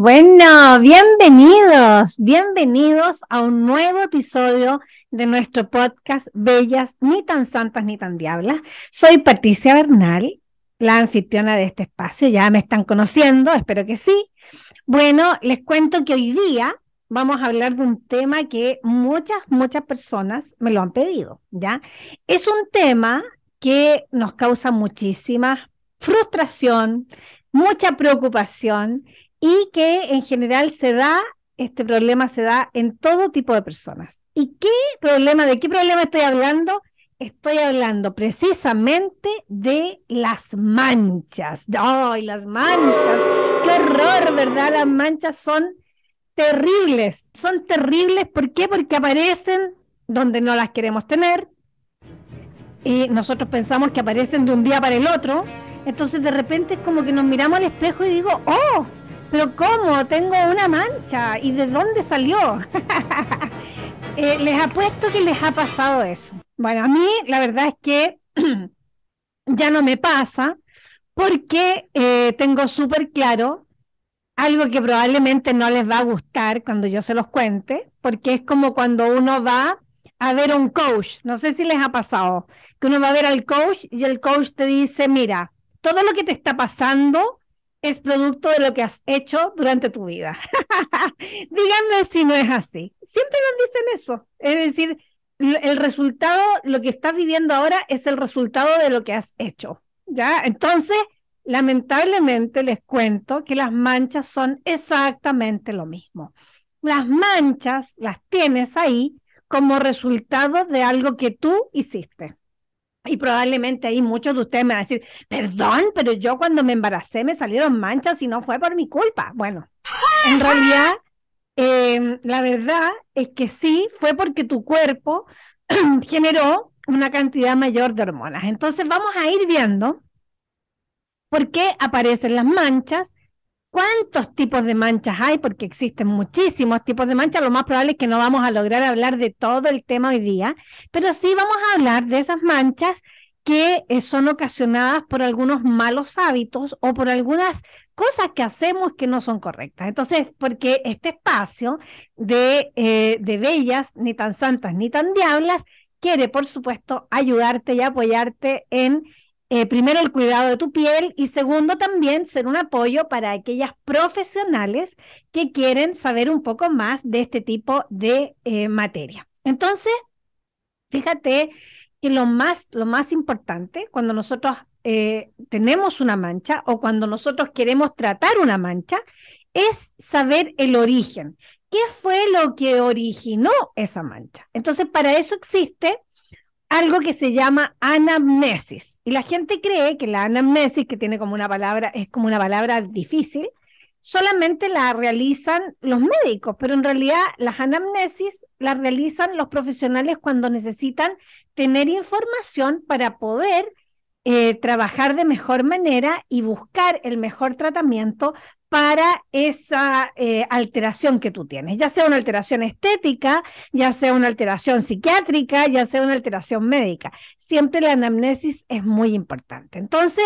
Bueno, bienvenidos a un nuevo episodio de nuestro podcast Bellas, ni tan santas ni tan diablas. Soy Patricia Bernal, la anfitriona de este espacio, ya me están conociendo, espero que sí. Bueno, les cuento que hoy día vamos a hablar de un tema que muchas personas me lo han pedido, ¿ya? Es un tema que nos causa muchísima frustración, mucha preocupación y que en general este problema se da en todo tipo de personas. ¿Y de qué problema estoy hablando? Estoy hablando precisamente de las manchas. ¡Ay, las manchas! ¡Qué horror!, ¿verdad? Las manchas son terribles. Son terribles, ¿por qué? Porque aparecen donde no las queremos tener. Y nosotros pensamos que aparecen de un día para el otro. Entonces de repente es como que nos miramos al espejo y digo, ¡oh! ¿Pero cómo? Tengo una mancha. ¿Y de dónde salió? Les apuesto que les ha pasado eso. Bueno, a mí la verdad es que ya no me pasa porque tengo súper claro algo que probablemente no les va a gustar cuando yo se los cuente, porque es como cuando uno va a ver a un coach. No sé si les ha pasado, que uno va a ver al coach y el coach te dice, mira, todo lo que te está pasando es producto de lo que has hecho durante tu vida. Díganme si no es así. Siempre nos dicen eso. Es decir, el resultado, lo que estás viviendo ahora es el resultado de lo que has hecho. ¿Ya? Entonces, lamentablemente les cuento que las manchas son exactamente lo mismo. Las manchas las tienes ahí como resultado de algo que tú hiciste. Y probablemente ahí muchos de ustedes me van a decir, perdón, pero yo cuando me embaracé me salieron manchas y no fue por mi culpa. Bueno, en realidad, la verdad es que sí, fue porque tu cuerpo generó una cantidad mayor de hormonas. Entonces vamos a ir viendo por qué aparecen las manchas, cuántos tipos de manchas hay, porque existen muchísimos tipos de manchas. Lo más probable es que no vamos a lograr hablar de todo el tema hoy día, pero sí vamos a hablar de esas manchas que son ocasionadas por algunos malos hábitos o por algunas cosas que hacemos que no son correctas. Entonces, porque este espacio de Bellas, ni tan santas ni tan diablas, quiere, por supuesto, ayudarte y apoyarte en primero, el cuidado de tu piel y segundo, también ser un apoyo para aquellas profesionales que quieren saber un poco más de este tipo de materia. Entonces, fíjate que lo más importante cuando nosotros tenemos una mancha o cuando nosotros queremos tratar una mancha es saber el origen. ¿Qué fue lo que originó esa mancha? Entonces, para eso existe algo que se llama anamnesis. Y la gente cree que la anamnesis, que tiene como una palabra, es como una palabra difícil, solamente la realizan los médicos, pero en realidad las anamnesis las realizan los profesionales cuando necesitan tener información para poder trabajar de mejor manera y buscar el mejor tratamiento para esa alteración que tú tienes, ya sea una alteración estética, ya sea una alteración psiquiátrica, ya sea una alteración médica. Siempre la anamnesis es muy importante. Entonces,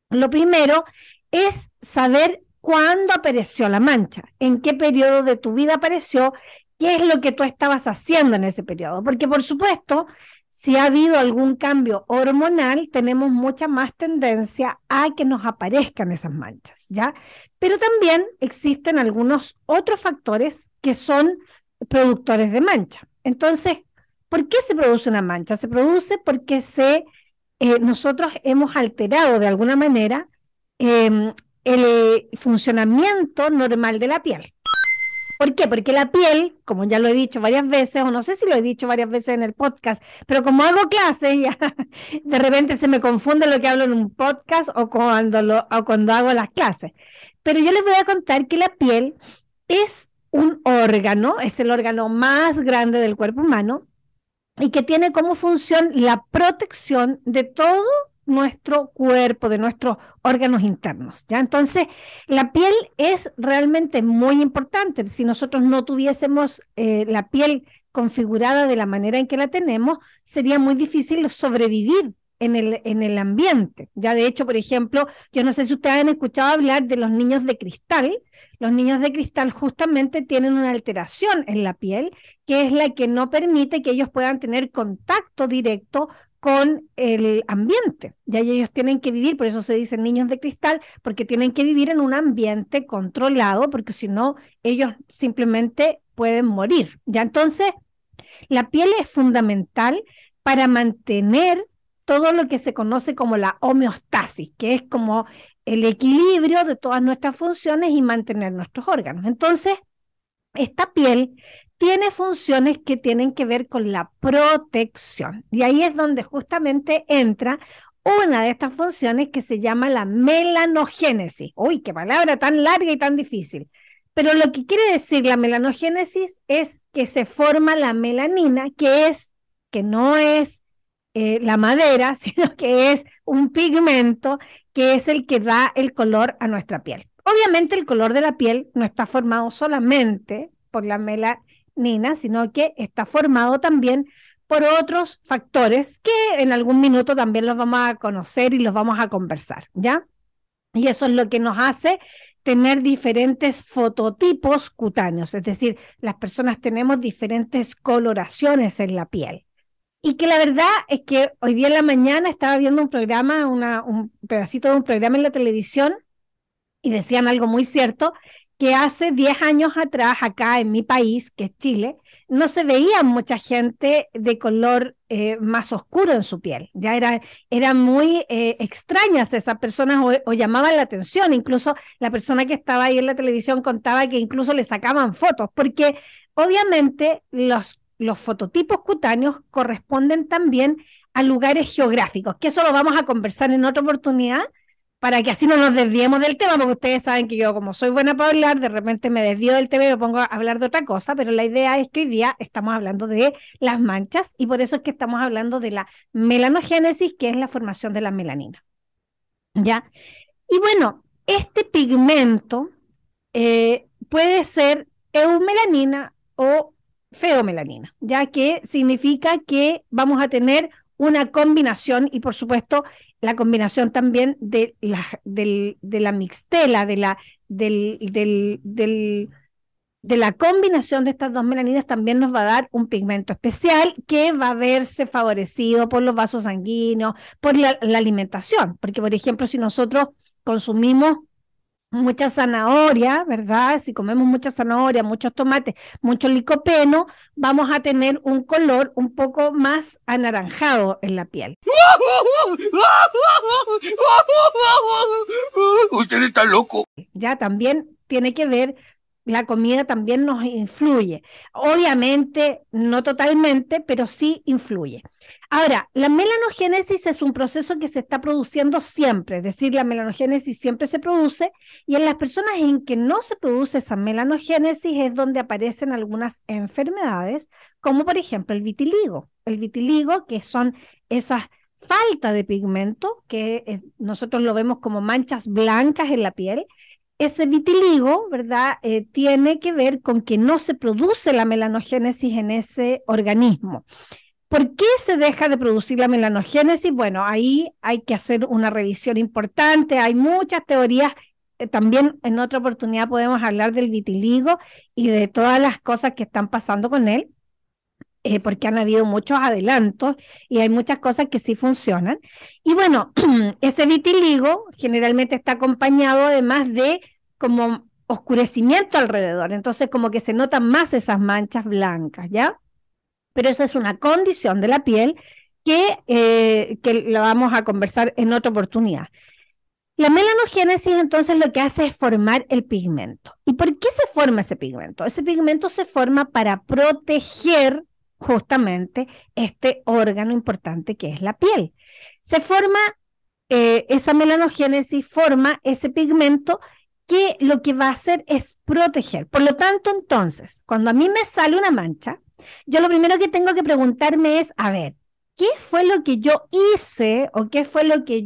lo primero es saber cuándo apareció la mancha, en qué periodo de tu vida apareció, qué es lo que tú estabas haciendo en ese periodo, porque por supuesto, si ha habido algún cambio hormonal, tenemos mucha más tendencia a que nos aparezcan esas manchas, ¿ya? Pero también existen algunos otros factores que son productores de mancha. Entonces, ¿por qué se produce una mancha? Se produce porque nosotros hemos alterado de alguna manera el funcionamiento normal de la piel. ¿Por qué? Porque la piel, como ya lo he dicho varias veces, o no sé si lo he dicho varias veces en el podcast, pero como hago clases, ya de repente se me confunde lo que hablo en un podcast o cuando hago las clases. Pero yo les voy a contar que la piel es un órgano, es el órgano más grande del cuerpo humano y que tiene como función la protección de todo nuestro cuerpo, de nuestros órganos internos, ¿ya? Entonces, la piel es realmente muy importante. Si nosotros no tuviésemos la piel configurada de la manera en que la tenemos, sería muy difícil sobrevivir en el ambiente. Ya de hecho, por ejemplo, yo no sé si ustedes han escuchado hablar de los niños de cristal. Los niños de cristal justamente tienen una alteración en la piel, que es la que no permite que ellos puedan tener contacto directo con el ambiente. Ya ellos tienen que vivir, por eso se dicen niños de cristal, porque tienen que vivir en un ambiente controlado, porque si no, ellos simplemente pueden morir. Ya entonces, la piel es fundamental para mantener todo lo que se conoce como la homeostasis, que es como el equilibrio de todas nuestras funciones y mantener nuestros órganos. Entonces, esta piel tiene funciones que tienen que ver con la protección. Y ahí es donde justamente entra una de estas funciones que se llama la melanogénesis. Uy, qué palabra tan larga y tan difícil. Pero lo que quiere decir la melanogénesis es que se forma la melanina, que no es la madera, sino que es un pigmento que es el que da el color a nuestra piel. Obviamente el color de la piel no está formado solamente por la melanina, sino que está formado también por otros factores que en algún minuto también los vamos a conocer y los vamos a conversar, ¿ya? Y eso es lo que nos hace tener diferentes fototipos cutáneos, es decir, las personas tenemos diferentes coloraciones en la piel. Y que la verdad es que hoy día en la mañana estaba viendo un programa, un pedacito de un programa en la televisión y decían algo muy cierto, que hace 10 años atrás, acá en mi país, que es Chile, no se veía mucha gente de color más oscuro en su piel. Ya eran muy extrañas esas personas o llamaban la atención. Incluso la persona que estaba ahí en la televisión contaba que incluso le sacaban fotos, porque obviamente los fototipos cutáneos corresponden también a lugares geográficos, que eso lo vamos a conversar en otra oportunidad, para que así no nos desviemos del tema, porque ustedes saben que yo, como soy buena para hablar, de repente me desvío del tema y me pongo a hablar de otra cosa, pero la idea es que hoy día estamos hablando de las manchas y por eso es que estamos hablando de la melanogénesis, que es la formación de la melanina. ¿Ya? Y bueno, este pigmento puede ser eumelanina o feomelanina, ya que significa que vamos a tener una combinación y por supuesto la combinación también de la mixtela, de la combinación de estas dos melaninas también nos va a dar un pigmento especial que va a verse favorecido por los vasos sanguíneos, por la alimentación, porque por ejemplo si nosotros consumimos mucha zanahoria, ¿verdad? Si comemos mucha zanahoria, muchos tomates, mucho licopeno, vamos a tener un color un poco más anaranjado en la piel. Usted está loco. Ya también tiene que ver, la comida también nos influye. Obviamente, no totalmente, pero sí influye. Ahora, la melanogénesis es un proceso que se está produciendo siempre, es decir, la melanogénesis siempre se produce y en las personas en que no se produce esa melanogénesis es donde aparecen algunas enfermedades, como por ejemplo el vitiligo. El vitiligo, que son esas falta de pigmento, que nosotros lo vemos como manchas blancas en la piel. Ese vitiligo, ¿verdad? Tiene que ver con que no se produce la melanogénesis en ese organismo. ¿Por qué se deja de producir la melanogénesis? Bueno, ahí hay que hacer una revisión importante, hay muchas teorías, también en otra oportunidad podemos hablar del vitiligo y de todas las cosas que están pasando con él, porque han habido muchos adelantos y hay muchas cosas que sí funcionan. Y bueno, ese vitiligo generalmente está acompañado además de como oscurecimiento alrededor, entonces como que se notan más esas manchas blancas, ¿ya? Pero esa es una condición de la piel que la vamos a conversar en otra oportunidad. La melanogénesis entonces lo que hace es formar el pigmento. ¿Y por qué se forma ese pigmento? Ese pigmento se forma para proteger justamente este órgano importante que es la piel. Se forma, esa melanogénesis forma ese pigmento que lo que va a hacer es proteger. Por lo tanto, entonces, cuando a mí me sale una mancha, yo lo primero que tengo que preguntarme es, a ver, ¿qué fue lo que yo hice o qué fue lo que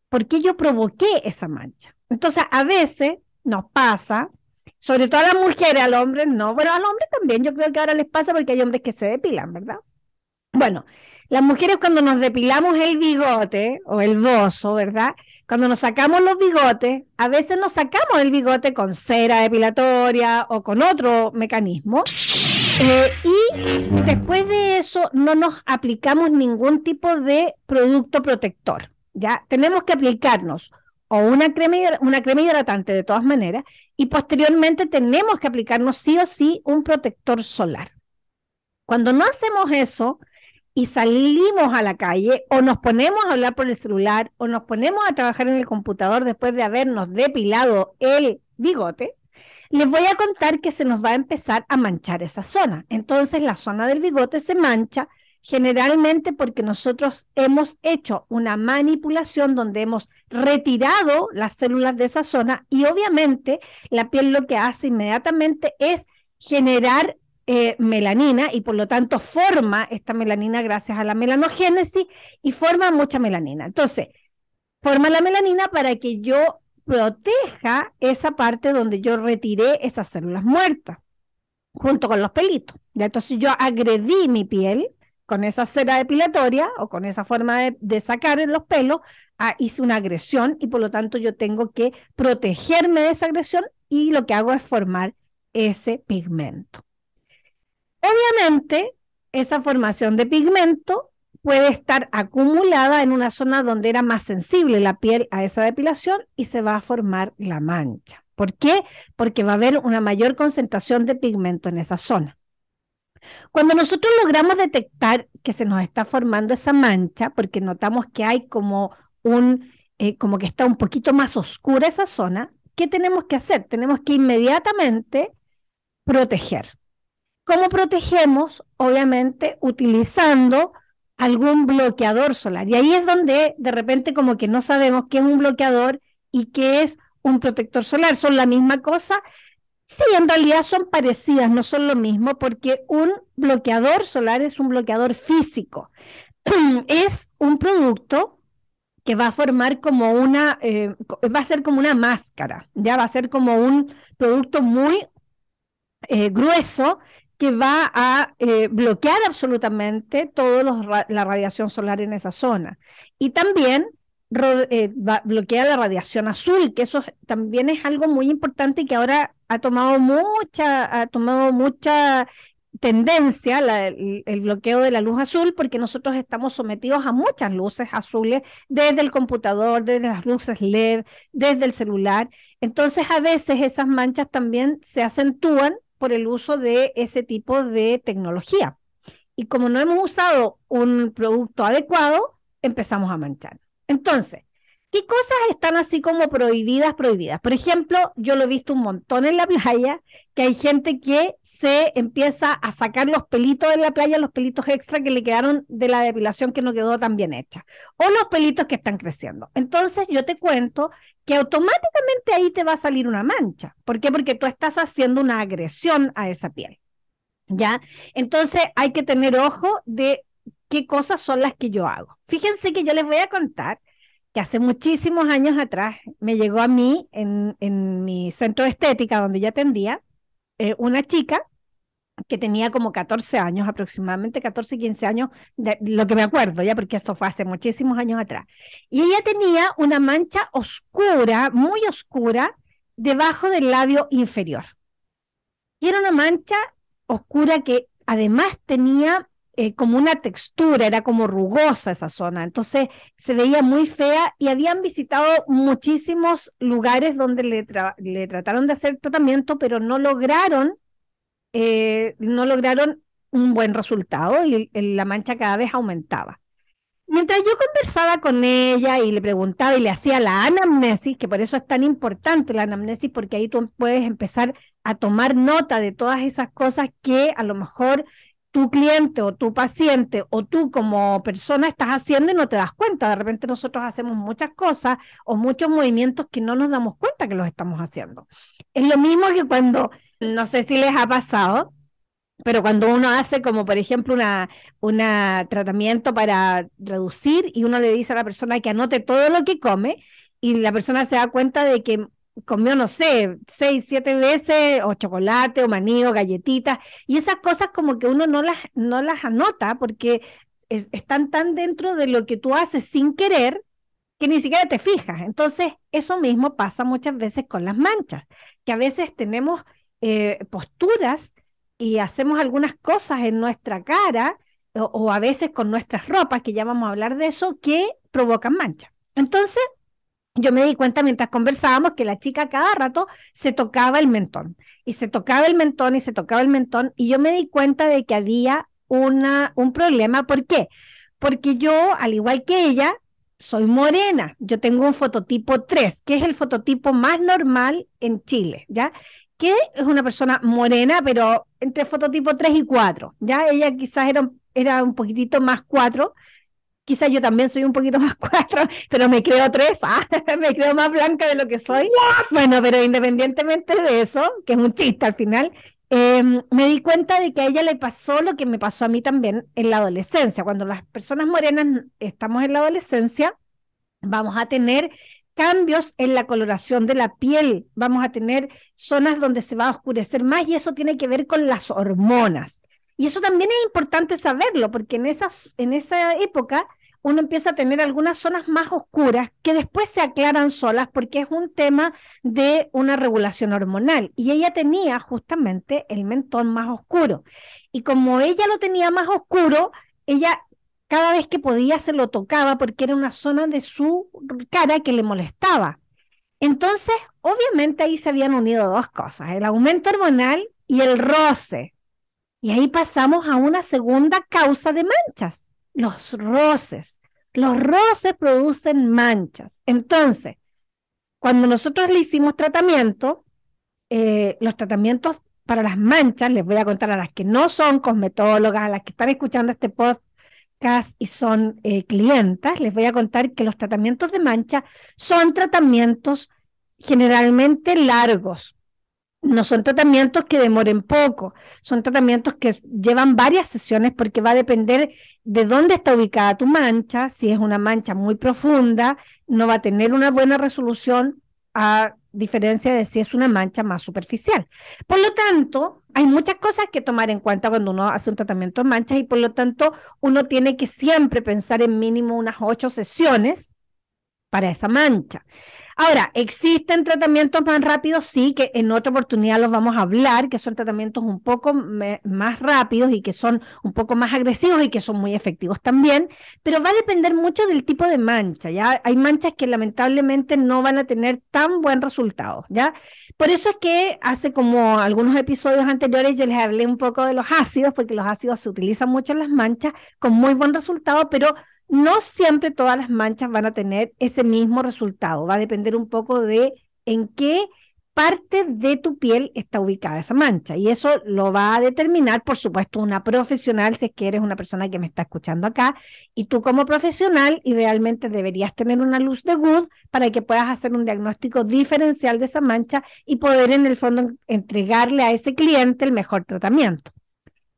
por qué yo provoqué esa mancha? Entonces, a veces nos pasa, sobre todo a las mujeres, al hombre no, bueno, al hombre también, yo creo que ahora les pasa porque hay hombres que se depilan, ¿verdad? Bueno, las mujeres cuando nos depilamos el bigote o el bozo, ¿verdad? Cuando nos sacamos los bigotes, a veces nos sacamos el bigote con cera depilatoria o con otro mecanismo. Y después de eso no nos aplicamos ningún tipo de producto protector. Ya tenemos que aplicarnos o una crema hidratante de todas maneras y posteriormente tenemos que aplicarnos sí o sí un protector solar. Cuando no hacemos eso y salimos a la calle o nos ponemos a hablar por el celular o nos ponemos a trabajar en el computador después de habernos depilado el bigote, les voy a contar que se nos va a empezar a manchar esa zona. Entonces la zona del bigote se mancha generalmente porque nosotros hemos hecho una manipulación donde hemos retirado las células de esa zona y obviamente la piel lo que hace inmediatamente es generar melanina y por lo tanto forma esta melanina gracias a la melanogénesis y forma mucha melanina. Entonces, forma la melanina para que yo proteja esa parte donde yo retiré esas células muertas, junto con los pelitos. ¿Ya? Entonces yo agredí mi piel con esa cera depilatoria o con esa forma de sacar los pelos, hice una agresión y por lo tanto yo tengo que protegerme de esa agresión y lo que hago es formar ese pigmento. Obviamente, esa formación de pigmento puede estar acumulada en una zona donde era más sensible la piel a esa depilación y se va a formar la mancha. ¿Por qué? Porque va a haber una mayor concentración de pigmento en esa zona. Cuando nosotros logramos detectar que se nos está formando esa mancha, porque notamos que hay como como que está un poquito más oscura esa zona, ¿qué tenemos que hacer? Tenemos que inmediatamente proteger. ¿Cómo protegemos? Obviamente utilizando algún bloqueador solar. Y ahí es donde de repente como que no sabemos qué es un bloqueador y qué es un protector solar. ¿Son la misma cosa? Sí, en realidad son parecidas, no son lo mismo, porque un bloqueador solar es un bloqueador físico. Es un producto que va a formar como va a ser como una máscara, ya va a ser como un producto muy grueso que va a bloquear absolutamente toda la radiación solar en esa zona. Y también bloquea la radiación azul, que eso también es algo muy importante y que ahora ha tomado mucha tendencia el bloqueo de la luz azul, porque nosotros estamos sometidos a muchas luces azules desde el computador, desde las luces LED, desde el celular. Entonces, a veces esas manchas también se acentúan por el uso de ese tipo de tecnología. Y como no hemos usado un producto adecuado, empezamos a manchar. Entonces, ¿qué cosas están así como prohibidas, prohibidas? Por ejemplo, yo lo he visto un montón en la playa, que hay gente que se empieza a sacar los pelitos de la playa, los pelitos extra que le quedaron de la depilación que no quedó tan bien hecha, o los pelitos que están creciendo. Entonces, yo te cuento que automáticamente ahí te va a salir una mancha. ¿Por qué? Porque tú estás haciendo una agresión a esa piel, ¿ya? Entonces, hay que tener ojo de qué cosas son las que yo hago. Fíjense que yo les voy a contar que hace muchísimos años atrás me llegó a mí en mi centro de estética donde yo atendía una chica que tenía como 14 años, aproximadamente 14, 15 años, de lo que me acuerdo, ya porque esto fue hace muchísimos años atrás. Y ella tenía una mancha oscura, muy oscura, debajo del labio inferior. Y era una mancha oscura que además tenía como una textura, era como rugosa esa zona, entonces se veía muy fea y habían visitado muchísimos lugares donde le trataron de hacer tratamiento, pero no lograron un buen resultado y la mancha cada vez aumentaba. Mientras yo conversaba con ella y le preguntaba y le hacía la anamnesis, que por eso es tan importante la anamnesis, porque ahí tú puedes empezar a tomar nota de todas esas cosas que a lo mejor tu cliente o tu paciente o tú como persona estás haciendo y no te das cuenta. De repente nosotros hacemos muchas cosas o muchos movimientos que no nos damos cuenta que los estamos haciendo. Es lo mismo que cuando, no sé si les ha pasado, pero cuando uno hace como, por ejemplo, una tratamiento para reducir y uno le dice a la persona que anote todo lo que come y la persona se da cuenta de que comió, no sé, 6, 7 veces, o chocolate, o maní, o galletitas, y esas cosas como que uno no las anota porque están tan dentro de lo que tú haces sin querer que ni siquiera te fijas. Entonces, eso mismo pasa muchas veces con las manchas, que a veces tenemos posturas y hacemos algunas cosas en nuestra cara o a veces con nuestras ropas, que ya vamos a hablar de eso, que provocan manchas. Entonces, yo me di cuenta mientras conversábamos que la chica cada rato se tocaba el mentón y se tocaba el mentón y se tocaba el mentón y yo me di cuenta de que había un problema. ¿Por qué? Porque yo, al igual que ella, soy morena. Yo tengo un fototipo 3, que es el fototipo más normal en Chile, ¿ya? Que es una persona morena, pero entre fototipo 3 y 4, ¿ya? Ella quizás era un poquitito más 4. Quizás yo también soy un poquito más 4, pero me creo 3, me creo más blanca de lo que soy. Bueno, pero independientemente de eso, que es un chiste al final, me di cuenta de que a ella le pasó lo que me pasó a mí también en la adolescencia. Cuando las personas morenas estamos en la adolescencia, vamos a tener cambios en la coloración de la piel, vamos a tener zonas donde se va a oscurecer más y eso tiene que ver con las hormonas. Y eso también es importante saberlo, porque en esa época uno empieza a tener algunas zonas más oscuras que después se aclaran solas porque es un tema de una regulación hormonal. Y ella tenía justamente el mentón más oscuro. Y como ella lo tenía más oscuro, ella cada vez que podía se lo tocaba porque era una zona de su cara que le molestaba. Entonces, obviamente ahí se habían unido dos cosas, el aumento hormonal y el roce. Y ahí pasamos a una segunda causa de manchas, los roces. Los roces producen manchas. Entonces, cuando nosotros le hicimos tratamiento, los tratamientos para las manchas, les voy a contar a las que no son cosmetólogas, a las que están escuchando este podcast y son clientas, les voy a contar que los tratamientos de mancha son tratamientos generalmente largos. No son tratamientos que demoren poco, son tratamientos que llevan varias sesiones porque va a depender de dónde está ubicada tu mancha. Si es una mancha muy profunda, no va a tener una buena resolución a diferencia de si es una mancha más superficial. Por lo tanto, hay muchas cosas que tomar en cuenta cuando uno hace un tratamiento de manchas y por lo tanto uno tiene que siempre pensar en mínimo unas 8 sesiones para esa mancha. Ahora, ¿existen tratamientos más rápidos? Sí, que en otra oportunidad los vamos a hablar, que son tratamientos un poco más rápidos y que son un poco más agresivos y que son muy efectivos también, pero va a depender mucho del tipo de mancha, ¿ya? Hay manchas que lamentablemente no van a tener tan buen resultado, ¿ya? Por eso es que hace como algunos episodios anteriores yo les hablé un poco de los ácidos, porque los ácidos se utilizan mucho en las manchas con muy buen resultado, pero no siempre todas las manchas van a tener ese mismo resultado, va a depender un poco de en qué parte de tu piel está ubicada esa mancha y eso lo va a determinar, por supuesto, una profesional, si es que eres una persona que me está escuchando acá y tú como profesional idealmente deberías tener una luz de Good para que puedas hacer un diagnóstico diferencial de esa mancha y poder en el fondo entregarle a ese cliente el mejor tratamiento.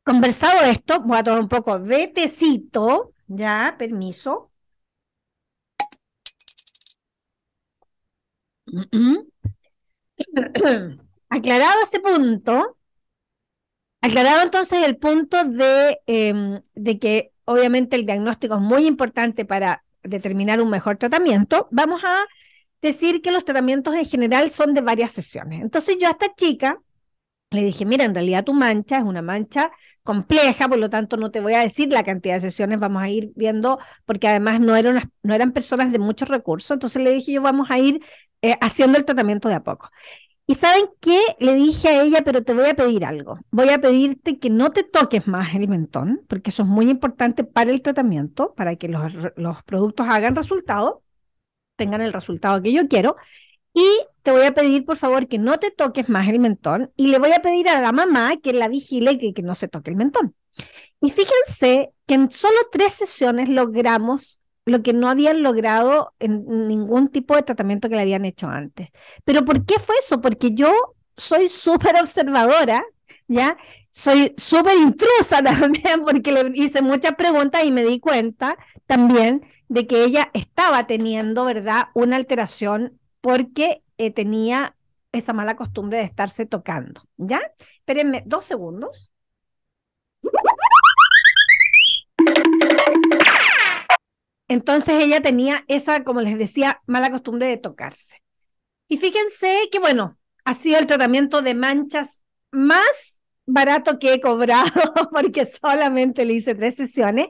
Conversado esto, voy a tomar un poco de tecito. Ya, permiso. Aclarado ese punto, aclarado entonces el punto de que obviamente el diagnóstico es muy importante para determinar un mejor tratamiento, vamos a decir que los tratamientos en general son de varias sesiones. Entonces yo a esta chica le dije, mira, en realidad tu mancha es una mancha compleja, por lo tanto no te voy a decir la cantidad de sesiones, vamos a ir viendo, porque además no eran personas de muchos recursos, entonces le dije yo, vamos a ir haciendo el tratamiento de a poco. ¿Y saben qué? Le dije a ella, pero te voy a pedir algo, voy a pedirte que no te toques más el mentón, porque eso es muy importante para el tratamiento, para que los productos hagan resultado, tengan el resultado que yo quiero. Y te voy a pedir, por favor, que no te toques más el mentón y le voy a pedir a la mamá que la vigile y que no se toque el mentón. Y fíjense que en solo 3 sesiones logramos lo que no habían logrado en ningún tipo de tratamiento que le habían hecho antes. ¿Pero por qué fue eso? Porque yo soy súper observadora, ¿ya? Soy súper intrusa también porque le hice muchas preguntas y me di cuenta también de que ella estaba teniendo, ¿verdad?, una alteración porque tenía esa mala costumbre de estarse tocando, ¿ya? Espérenme 2 segundos. Entonces ella tenía esa, como les decía, mala costumbre de tocarse. Y fíjense que, bueno, ha sido el tratamiento de manchas más barato que he cobrado porque solamente le hice 3 sesiones,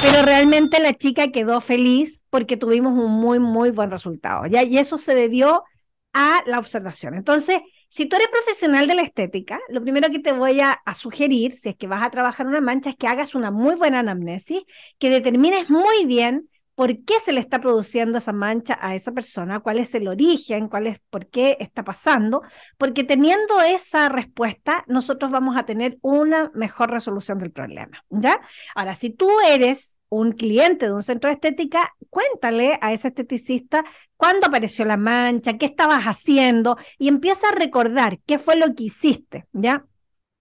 pero realmente la chica quedó feliz porque tuvimos un muy, muy buen resultado, ¿ya? Y eso se debió a la observación. Entonces, si tú eres profesional de la estética, lo primero que te voy a sugerir, si es que vas a trabajar una mancha, es que hagas una muy buena anamnesis, que determines muy bien por qué se le está produciendo esa mancha a esa persona, cuál es el origen, por qué está pasando, porque teniendo esa respuesta, nosotros vamos a tener una mejor resolución del problema, ¿ya? Ahora, si tú eres un cliente de un centro de estética, cuéntale a ese esteticista cuándo apareció la mancha, qué estabas haciendo, y empieza a recordar qué fue lo que hiciste, ¿ya?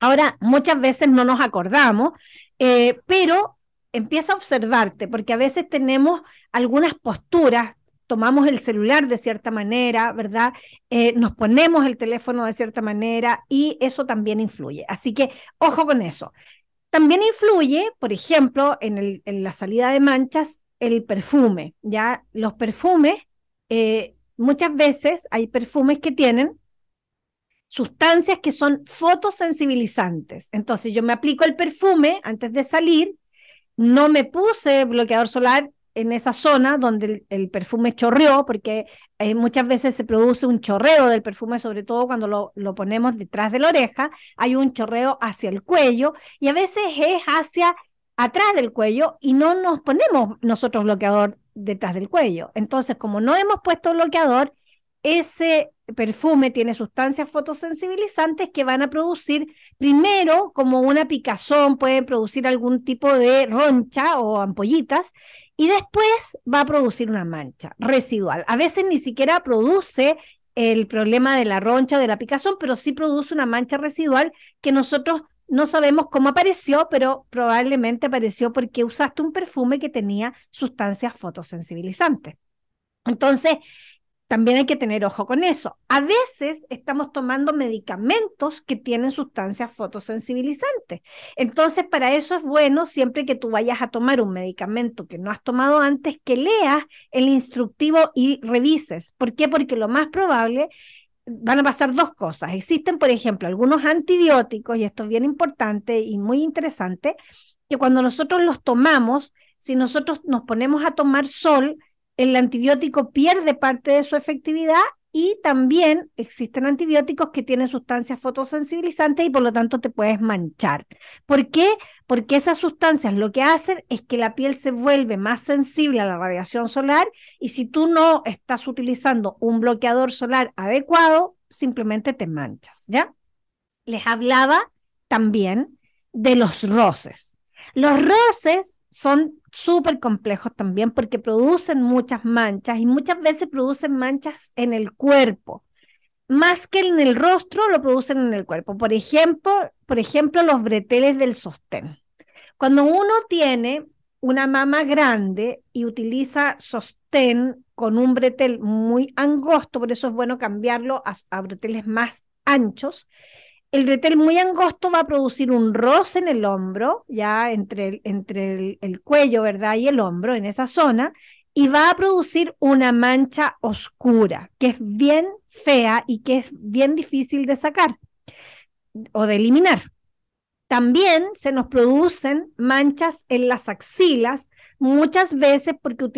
Ahora, muchas veces no nos acordamos, pero empieza a observarte, porque a veces tenemos algunas posturas, tomamos el celular de cierta manera, ¿verdad? Nos ponemos el teléfono de cierta manera y eso también influye. Así que ojo con eso. También influye, por ejemplo, en la salida de manchas, el perfume, ¿ya? Los perfumes, muchas veces hay perfumes que tienen sustancias que son fotosensibilizantes. Entonces yo me aplico el perfume antes de salir, no me puse bloqueador solar en esa zona donde el perfume chorreó, porque muchas veces se produce un chorreo del perfume, sobre todo cuando lo ponemos detrás de la oreja, hay un chorreo hacia el cuello y a veces es hacia atrás del cuello y no nos ponemos nosotros bloqueador detrás del cuello. Entonces, como no hemos puesto bloqueador, ese perfume tiene sustancias fotosensibilizantes que van a producir primero como una picazón, puede producir algún tipo de roncha o ampollitas y después va a producir una mancha residual. A veces ni siquiera produce el problema de la roncha o de la picazón, pero sí produce una mancha residual que nosotros no sabemos cómo apareció, pero probablemente apareció porque usaste un perfume que tenía sustancias fotosensibilizantes. Entonces, también hay que tener ojo con eso. A veces estamos tomando medicamentos que tienen sustancias fotosensibilizantes. Entonces, para eso es bueno, siempre que tú vayas a tomar un medicamento que no has tomado antes, que leas el instructivo y revises. ¿Por qué? Porque lo más probable van a pasar 2 cosas. Existen, por ejemplo, algunos antibióticos, y esto es bien importante y muy interesante, que cuando nosotros los tomamos, si nosotros nos ponemos a tomar sol, el antibiótico pierde parte de su efectividad y también existen antibióticos que tienen sustancias fotosensibilizantes y por lo tanto te puedes manchar. ¿Por qué? Porque esas sustancias lo que hacen es que la piel se vuelve más sensible a la radiación solar y si tú no estás utilizando un bloqueador solar adecuado, simplemente te manchas, ¿ya? Les hablaba también de los roces. Los roces son súper complejos también porque producen muchas manchas y muchas veces producen manchas en el cuerpo. Más que en el rostro, lo producen en el cuerpo. Por ejemplo, los breteles del sostén. Cuando uno tiene una mama grande y utiliza sostén con un bretel muy angosto, por eso es bueno cambiarlo a breteles más anchos, el bretel muy angosto va a producir un roce en el hombro, ya entre el cuello, ¿verdad? Y el hombro, en esa zona, y va a producir una mancha oscura, que es bien fea y que es bien difícil de sacar o de eliminar. También se nos producen manchas en las axilas, muchas veces porque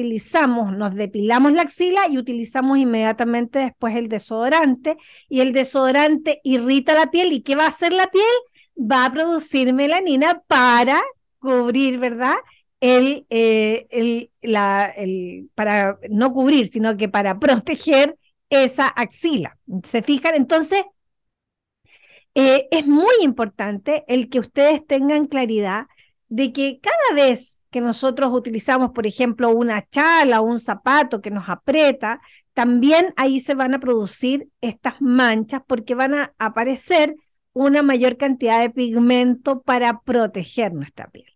nos depilamos la axila y utilizamos inmediatamente después el desodorante, y el desodorante irrita la piel. ¿Y qué va a hacer la piel? Va a producir melanina para cubrir, ¿verdad? Para no cubrir, sino que para proteger esa axila. ¿Se fijan? Entonces, es muy importante el que ustedes tengan claridad de que cada vez que nosotros utilizamos, por ejemplo, una chala o un zapato que nos aprieta, también ahí se van a producir estas manchas porque van a aparecer una mayor cantidad de pigmento para proteger nuestra piel.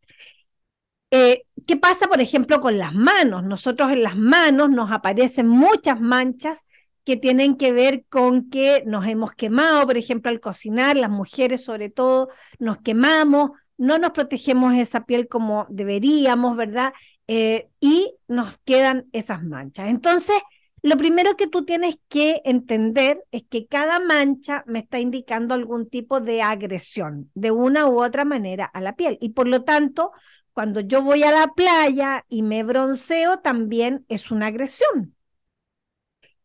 ¿Qué pasa, por ejemplo, con las manos? Nosotros en las manos nos aparecen muchas manchas que tienen que ver con que nos hemos quemado, por ejemplo, al cocinar, las mujeres sobre todo nos quemamos, no nos protegemos esa piel como deberíamos, ¿verdad? Y nos quedan esas manchas. Entonces, lo primero que tú tienes que entender es que cada mancha me está indicando algún tipo de agresión, de una u otra manera a la piel. Y por lo tanto, cuando yo voy a la playa y me bronceo, también es una agresión.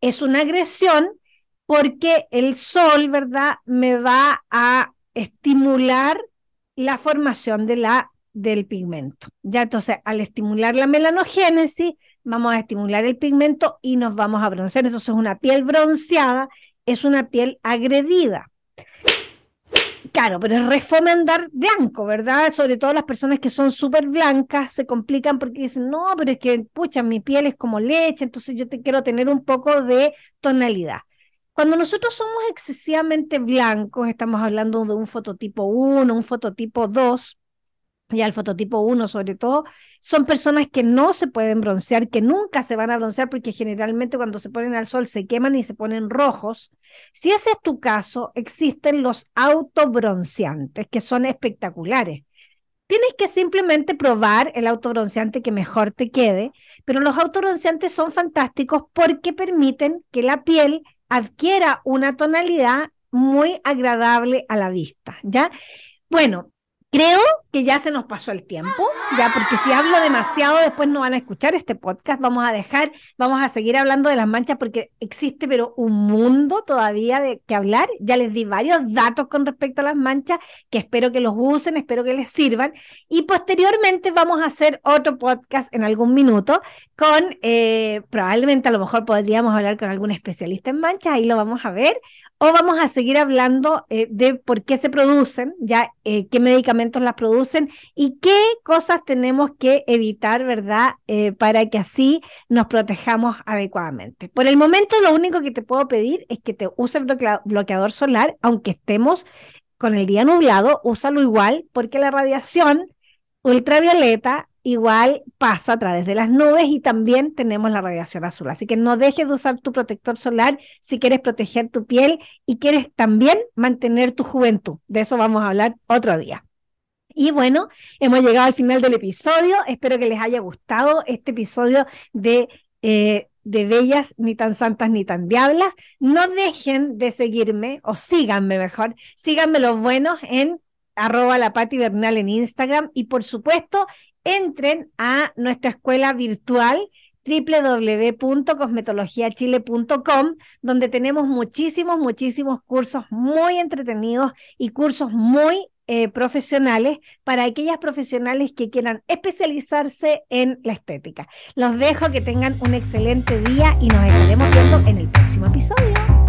Es una agresión porque el sol, ¿verdad?, me va a estimular la formación del pigmento. Ya, entonces, al estimular la melanogénesis, vamos a estimular el pigmento y nos vamos a broncear. Entonces, una piel bronceada es una piel agredida. Claro, pero es re fome andar blanco, ¿verdad? Sobre todo las personas que son súper blancas se complican porque dicen, no, pero es que, pucha, mi piel es como leche, entonces yo te quiero tener un poco de tonalidad. Cuando nosotros somos excesivamente blancos, estamos hablando de un fototipo 1, un fototipo 2, ya el fototipo 1 sobre todo, son personas que no se pueden broncear, que nunca se van a broncear porque generalmente cuando se ponen al sol se queman y se ponen rojos. Si ese es tu caso, existen los autobronceantes que son espectaculares. Tienes que simplemente probar el autobronceante que mejor te quede, pero los autobronceantes son fantásticos porque permiten que la piel adquiera una tonalidad muy agradable a la vista, ¿ya? Bueno, creo que ya se nos pasó el tiempo, ya, porque si hablo demasiado después no van a escuchar este podcast. Vamos a seguir hablando de las manchas porque existe pero un mundo todavía de que hablar. Ya les di varios datos con respecto a las manchas que espero que los usen, espero que les sirvan, y posteriormente vamos a hacer otro podcast en algún minuto con, probablemente a lo mejor podríamos hablar con algún especialista en manchas, ahí lo vamos a ver, o vamos a seguir hablando de por qué se producen, ya qué medicamentos las producen y qué cosas tenemos que evitar, ¿verdad? Para que así nos protejamos adecuadamente. Por el momento, lo único que te puedo pedir es que te uses bloqueador solar, aunque estemos con el día nublado, úsalo igual, porque la radiación ultravioleta igual pasa a través de las nubes y también tenemos la radiación azul. Así que no dejes de usar tu protector solar si quieres proteger tu piel y quieres también mantener tu juventud. De eso vamos a hablar otro día. Y bueno, hemos llegado al final del episodio. Espero que les haya gustado este episodio de Bellas, ni tan santas, ni tan diablas. No dejen de seguirme, o síganme mejor, síganme los buenos en @lapatibernal en Instagram, y por supuesto, entren a nuestra escuela virtual www.cosmetologiachile.com, donde tenemos muchísimos cursos muy entretenidos y cursos muy profesionales para aquellas profesionales que quieran especializarse en la estética. Los dejo, que tengan un excelente día y nos estaremos viendo en el próximo episodio.